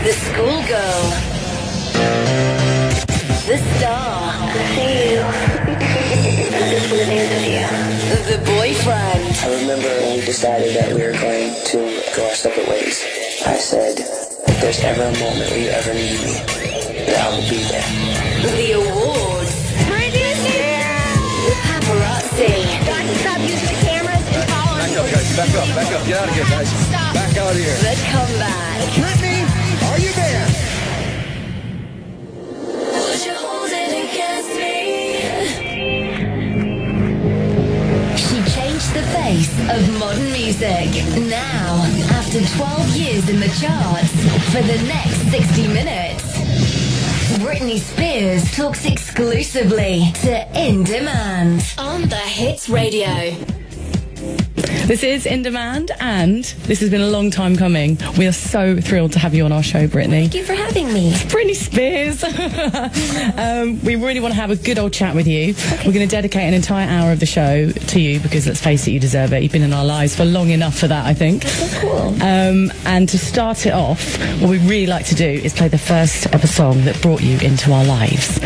The schoolgirl. The star. The boyfriend. I remember when we decided that we were going to go our separate ways. I said, if there's ever a moment where you ever need me, that I will be there. The awards. Britney's here! The paparazzi. Guys, stop using the cameras and follow me. Back up, guys. Back up. Back up. Get out of here, guys. Stop. Back out of here. The comeback. Britney, are you there? Would you hold it against me? She changed the face of modern music. Now, after 12 years in the charts, for the next 60 minutes, Britney Spears talks exclusively to In Demand on the Hits Radio. This is In Demand, and this has been a long time coming. We are so thrilled to have you on our show, Britney. Thank you for having me. Britney Spears. We really want to have a good old chat with you. Okay. We're going to dedicate an entire hour of the show to you because, let's face it, you deserve it. You've been in our lives for long enough for that, I think. That's so cool. And to start it off, what we'd really like to do is play the first ever song that brought you into our lives.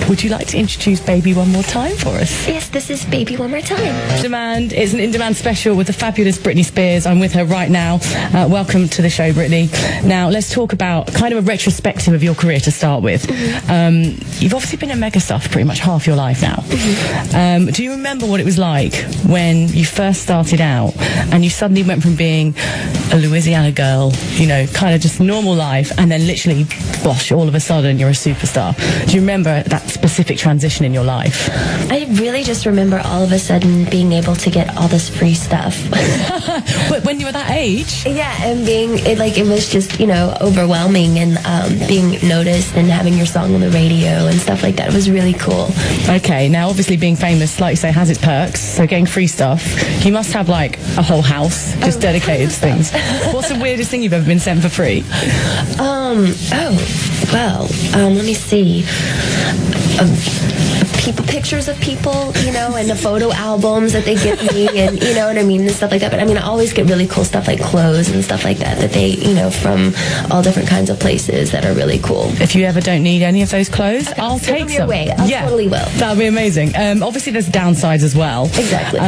Would you like to introduce Baby one more time for us? Yes, this is Baby One More Time. Demand. It's an In Demand special with the fabulous Britney Spears. I'm with her right now. Welcome to the show, Britney. Now, let's talk about kind of a retrospective of your career to start with. You've obviously been a megastar for pretty much half your life now. Do you remember what it was like when you first started out and you suddenly went from being a Louisiana girl, you know, kind of just normal life, and then literally, bosh, all of a sudden you're a superstar? Do you remember that specific transition in your life? I really just remember all of a sudden being able to get all this free stuff. But when you were that age? Yeah, and it was just, you know, overwhelming, and being noticed and having your song on the radio and stuff like that. It was really cool. Okay, now obviously being famous, like you say, has its perks. So getting free stuff, you must have like a whole house just dedicated to things. What's the weirdest thing you've ever been sent for free? Let me see. Pictures of people, you know, and the photo albums that they give me, and you know what I mean, and stuff like that. But I mean, I always get really cool stuff like clothes and stuff like that they, you know, from all different kinds of places that are really cool. If you ever don't need any of those clothes, I'll take some. Away. I totally will. That'd be amazing. Obviously, there's downsides as well. Exactly.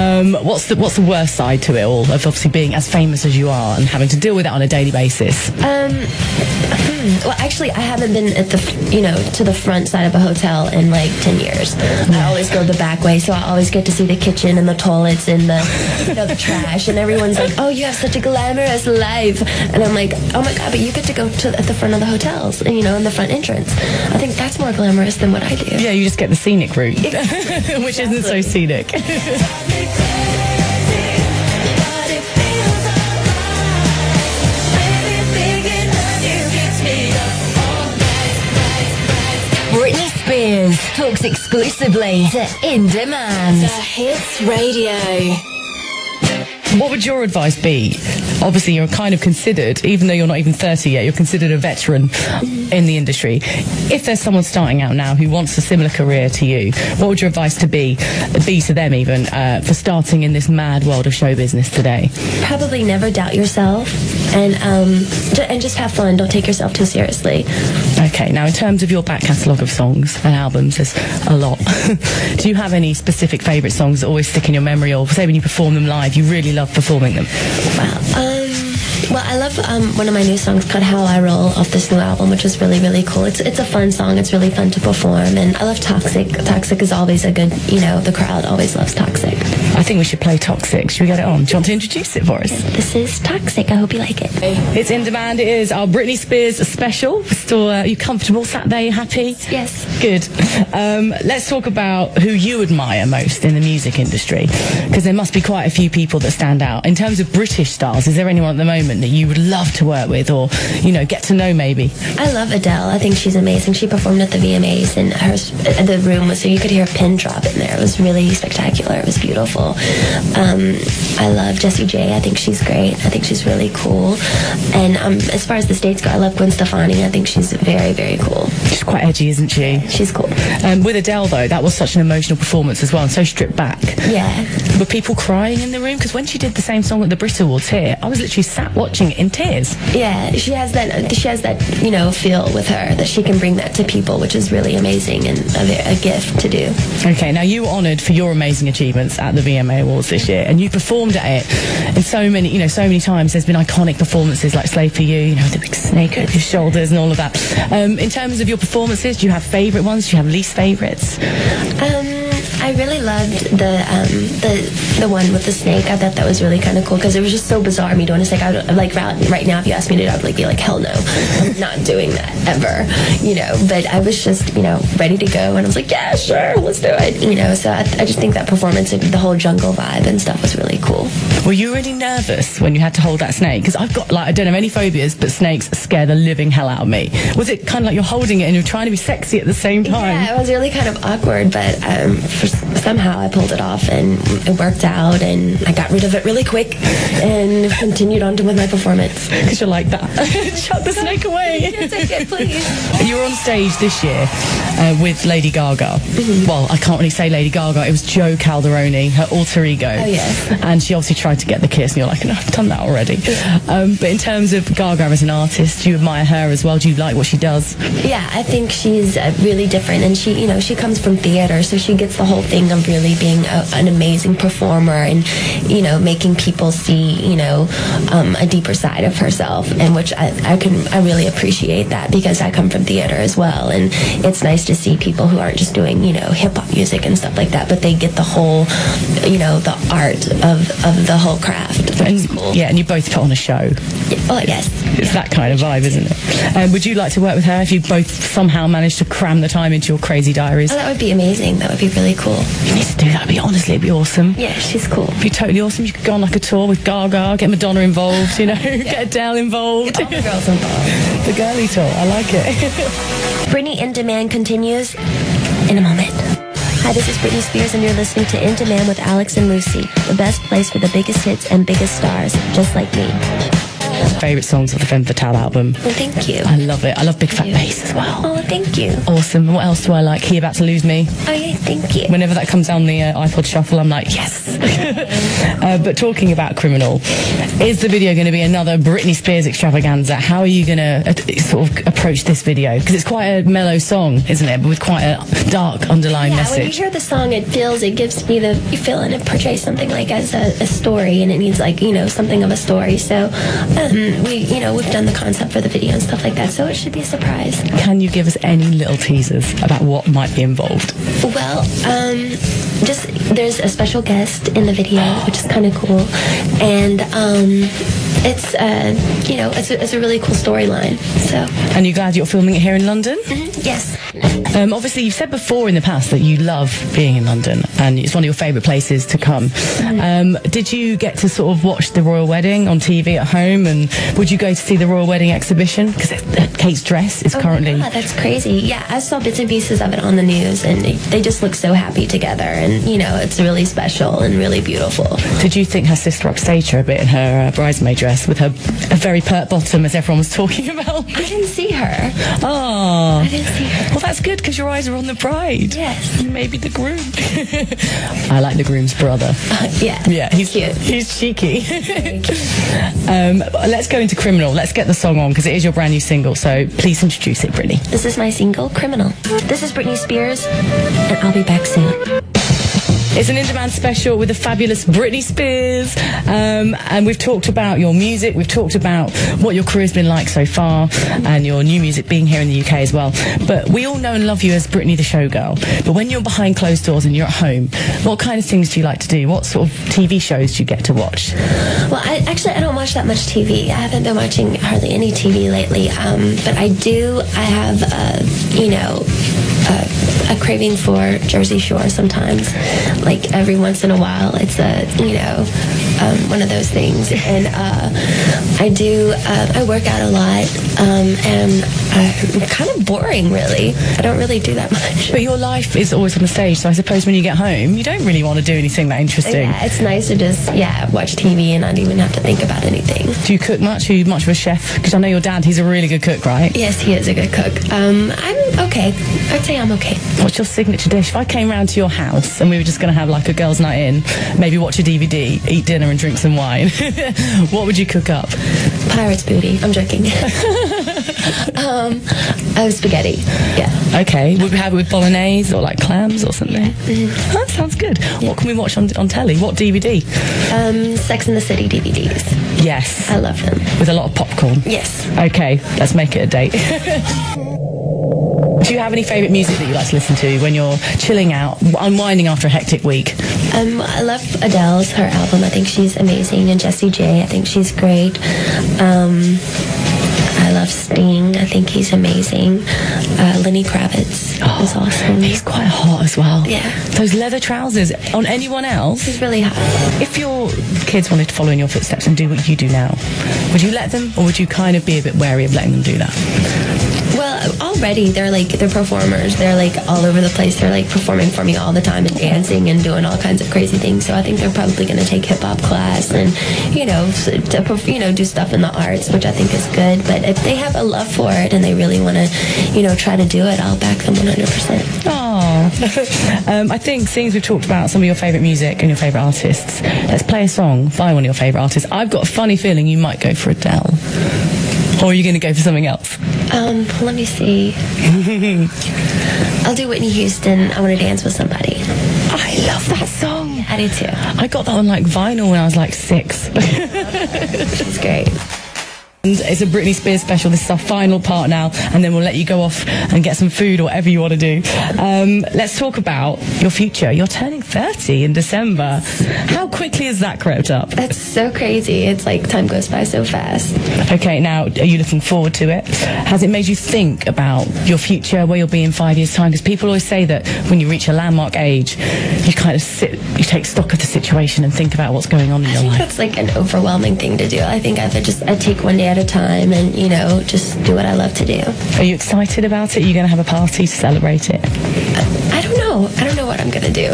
What's the worst side to it all, of obviously being as famous as you are and having to deal with it on a daily basis? Well, actually, I haven't been at to the front side of a hotel in like 10 years. I always go the back way, so I always get to see the kitchen and the toilets and the trash, and everyone's like, "Oh, you have such a glamorous life," and I'm like, "Oh my god!" But you get to go at the front of the hotels, and, you know, in the front entrance. I think that's more glamorous than what I do. Yeah, you just get the scenic route, which isn't so scenic. Britney Spears talks exclusively to In Demand. The Hits Radio. What would your advice be? Obviously, you're kind of considered, even though you're not even 30 yet, you're considered a veteran in the industry. If there's someone starting out now who wants a similar career to you, what would your advice be to them even, for starting in this mad world of show business today? Probably never doubt yourself, and just have fun. Don't take yourself too seriously. Okay, now in terms of your back catalogue of songs and albums, there's a lot. Do you have any specific favourite songs that always stick in your memory, or say when you perform them live, you really love performing them? Well, I love one of my new songs called How I Roll off this new album, which is really, really cool. It's a fun song. It's really fun to perform. And I love Toxic. Toxic is always a good, you know, the crowd always loves Toxic. I think we should play Toxic. Should we get it on? Do you want to introduce it for us? This is Toxic. I hope you like it. It's In Demand. It is our Britney Spears special. Still, are you comfortable sat there? You happy? Yes. Good. Let's talk about who you admire most in the music industry, because there must be quite a few people that stand out. In terms of British stars, is there anyone at the moment that you would love to work with, or, you know, get to know maybe? I love Adele. I think she's amazing. She performed at the VMAs, and the room was, so you could hear a pin drop in there. It was really spectacular. It was beautiful. cool. I love Jessie J. I think she's great. I think she's really cool. And as far as the States go, I love Gwen Stefani. I think she's very, very cool. She's quite edgy, isn't she? She's cool. With Adele, though, that was such an emotional performance as well, and so stripped back. Yeah. Were people crying in the room? Because when she did the same song at the Brit Awards here, I was literally sat watching it in tears. Yeah, she has that, you know, feel with her that she can bring that to people, which is really amazing and a gift to do. Okay, now you were honoured for your amazing achievements at the VMA Awards this year, and you performed at it in so many times. There's been iconic performances like Slave for You, you know, the big snake over your shoulders and all of that. In terms of your performances, do you have favourite ones? Do you have least favourites? I really loved the one with the snake. I thought that was really kind of cool because it was just so bizarre me doing a snake. I would, like right now, if you asked me to do it, I would be like, hell no, I'm not doing that ever, you know. But I was just, you know, ready to go, and I was like, yeah, sure, let's do it, you know. So I just think that performance, the whole jungle vibe and stuff was really cool. Were you really nervous when you had to hold that snake? Because I've got, like, I don't have any phobias, but snakes scare the living hell out of me. Was it kind of like you're holding it and you're trying to be sexy at the same time? Yeah, it was really kind of awkward, but somehow I pulled it off and it worked out, and I got rid of it really quick and continued on with my performance. Because you're like that. Chuck the snake away. Take it, please. You were on stage this year with Lady Gaga. Mm-hmm. Well, I can't really say Lady Gaga. It was Joe Calderoni, her alter ego. Oh, yes. And she obviously tried to get the kiss, and you're like, no, I've done that already. But in terms of Gaga as an artist, do you admire her as well? Do you like what she does? Yeah, I think she's really different, and she, you know, she comes from theater, so she gets the whole thing of really being an amazing performer and, you know, making people see, you know, a deeper side of herself, and which I really appreciate that because I come from theater as well, and it's nice to see people who aren't just doing, you know, hip-hop music and stuff like that, but they get the whole, you know, the art of the whole craft. That's cool. Yeah, and you both put on a show. Oh, yes. It's that kind of vibe, isn't it? Would you like to work with her if you both somehow managed to cram the time into your crazy diaries? Oh, that would be amazing. That would be really cool. You need to do that. Honestly, it'd be awesome. Yeah, she's cool. It'd be totally awesome. You could go on like a tour with Gaga, get Madonna involved, you know, get Adele involved. Get all the girls involved. The girly tour. I like it. Britney In Demand continues in a moment. Hi, this is Britney Spears, and you're listening to In Demand with Alex and Lucy, the best place for the biggest hits and biggest stars, just like me. Favourite songs of the Femme Fatale album? Well, thank you. I love it. I love Big Fat Bass as well. Oh, thank you. Awesome. What else do I like? He About to Lose Me. Oh, yeah, thank you. Whenever that comes down the iPod Shuffle, I'm like, yes. But talking about Criminal, is the video going to be another Britney Spears extravaganza? How are you going to sort of approach this video? Because it's quite a mellow song, isn't it? But with quite a dark underlying message. When you hear the song, it gives me you feel and it portrays something like as a story, and it needs, like, you know, something of a story. So we've done the concept for the video and stuff like that, so it should be a surprise. Can you give us any little teasers about what might be involved? Well, just there's a special guest in the video, which is kind of cool, and it's a really cool storyline. So. And you're glad you're filming it here in London? Mm-hmm. Yes. Obviously, you've said before in the past that you love being in London, and it's one of your favourite places to come. Mm-hmm. Did you get to sort of watch the royal wedding on TV at home, and would you go to see the royal wedding exhibition? Because Kate's dress is currently... Oh, that's crazy. Yeah, I saw bits and pieces of it on the news, and they just look so happy together, and, you know, it's really special and really beautiful. Did you think her sister upstaged her a bit in her bridesmaid dress with her a very pert bottom, as everyone was talking about? I didn't see her. Oh. I didn't see her. Well, that's good, because your eyes are on the bride. Yes. And maybe the groom. I like the groom's brother. Yeah. Yeah, he's cute. He's cheeky. Very cute. Let's go into Criminal. Let's get the song on, because it is your brand new single, so please introduce it, Britney. This is my single, Criminal. This is Britney Spears, and I'll be back soon. It's an in-demand special with the fabulous Britney Spears, and we've talked about your music, we've talked about what your career's been like so far, and your new music being here in the UK as well. But we all know and love you as Britney the Showgirl. But when you're behind closed doors and you're at home, what kind of things do you like to do? What sort of TV shows do you get to watch? Well, I don't watch that much TV. I haven't been watching hardly any TV lately, but I have a craving for Jersey Shore sometimes. Like every once in a while, it's one of those things. And I work out a lot, and I'm kind of boring, really. I don't really do that much. But your life is always on the stage, so I suppose when you get home, you don't really want to do anything that interesting. Yeah, it's nice to just, watch TV and not even have to think about anything. Do you cook much? Are you much of a chef? Because I know your dad, he's a really good cook, right? Yes, he is a good cook. I'm okay. I'd say I'm okay. What's your signature dish? If I came round to your house and we were just going to have like a girls' night in, maybe watch a DVD, eat dinner and drink some wine, what would you cook up? Pirate's booty. I'm joking. Spaghetti. Yeah. Okay. Would we have it with bolognese or like clams or something? Oh, that sounds good. Yeah. What can we watch on telly? What DVD? Sex and the City DVDs. Yes. I love them. With a lot of popcorn? Yes. Okay. Let's make it a date. Do you have any favourite music that you like to listen to when you're chilling out, unwinding after a hectic week? I love Adele's, her album. I think she's amazing. And Jessie J, I think she's great. I love Sting. I think he's amazing. Lenny Kravitz is awesome. He's quite hot as well. Yeah. Those leather trousers. On anyone else? He's really hot. If your kids wanted to follow in your footsteps and do what you do now, would you let them, or would you kind of be a bit wary of letting them do that? Well, already they're performers. They're like all over the place. They're like performing for me all the time and dancing and doing all kinds of crazy things. So I think they're probably going to take hip hop class and do stuff in the arts, which I think is good. But if they have a love for it and they really want to try to do it, I'll back them 100%. Oh, I think seeing as we've talked about some of your favourite music and your favourite artists, let's play a song by one of your favourite artists. I've got a funny feeling you might go for Adele. Or are you going to go for something else? Let me see. I'll do Whitney Houston, I Want to Dance with Somebody. I love that song. I do too. I got that on like vinyl when I was like 6. It's great. And it's a Britney Spears special. This is our final part now, and then we'll let you go off and get some food or whatever you want to do. Let's talk about your future. You're turning 30 in December. How quickly has that crept up? That's so crazy. It's like time goes by so fast. Okay, now, are you looking forward to it? Has it made you think about your future, where you'll be in 5 years' time? Because people always say that when you reach a landmark age, you kind of you take stock of the situation and think about what's going on in your life. That's like an overwhelming thing to do. I think I take one day at a time and, just do what I love to do. Are you excited about it? Are you going to have a party to celebrate it? I don't know. I don't know what I'm going to do.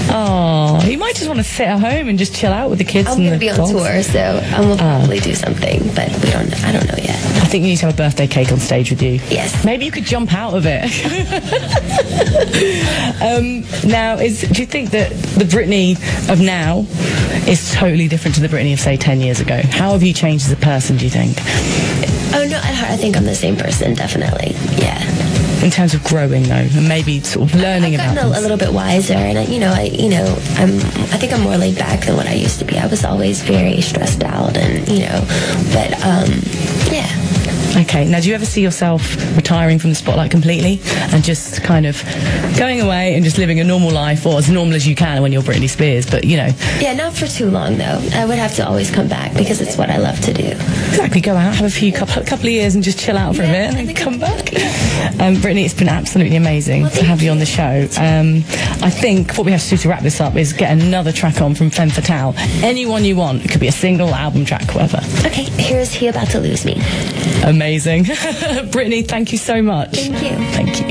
Oh, you might just want to sit at home and just chill out with the kids. I'm going to be on tour, so I will probably do something, but I don't know yet. I think you need to have a birthday cake on stage with you. Yes. Maybe you could jump out of it. Now, do you think that the Britney of now is totally different to the Britney of, say, 10 years ago? How have you changed as a person, do you think? Oh, no, I think I'm the same person, definitely. Yeah. In terms of growing, though, and maybe sort of learning I've gotten about a little bit wiser, and I think I'm more laid back than what I used to be. I was always very stressed out, and yeah. Okay, now do you ever see yourself retiring from the spotlight completely and just kind of going away and just living a normal life, or as normal as you can when you're Britney Spears, but Yeah, not for too long though. I would have to always come back because it's what I love to do. Exactly, go out, have a couple of years and just chill out for a bit and then come back. Britney, it's been absolutely amazing to have you on the show. I think what we have to do to wrap this up is get another track on from Femme Fatale. Anyone you want. It could be a single, album track, whatever. Okay, here's He About to Lose Me. Amazing. Britney, thank you so much. Thank you. Thank you.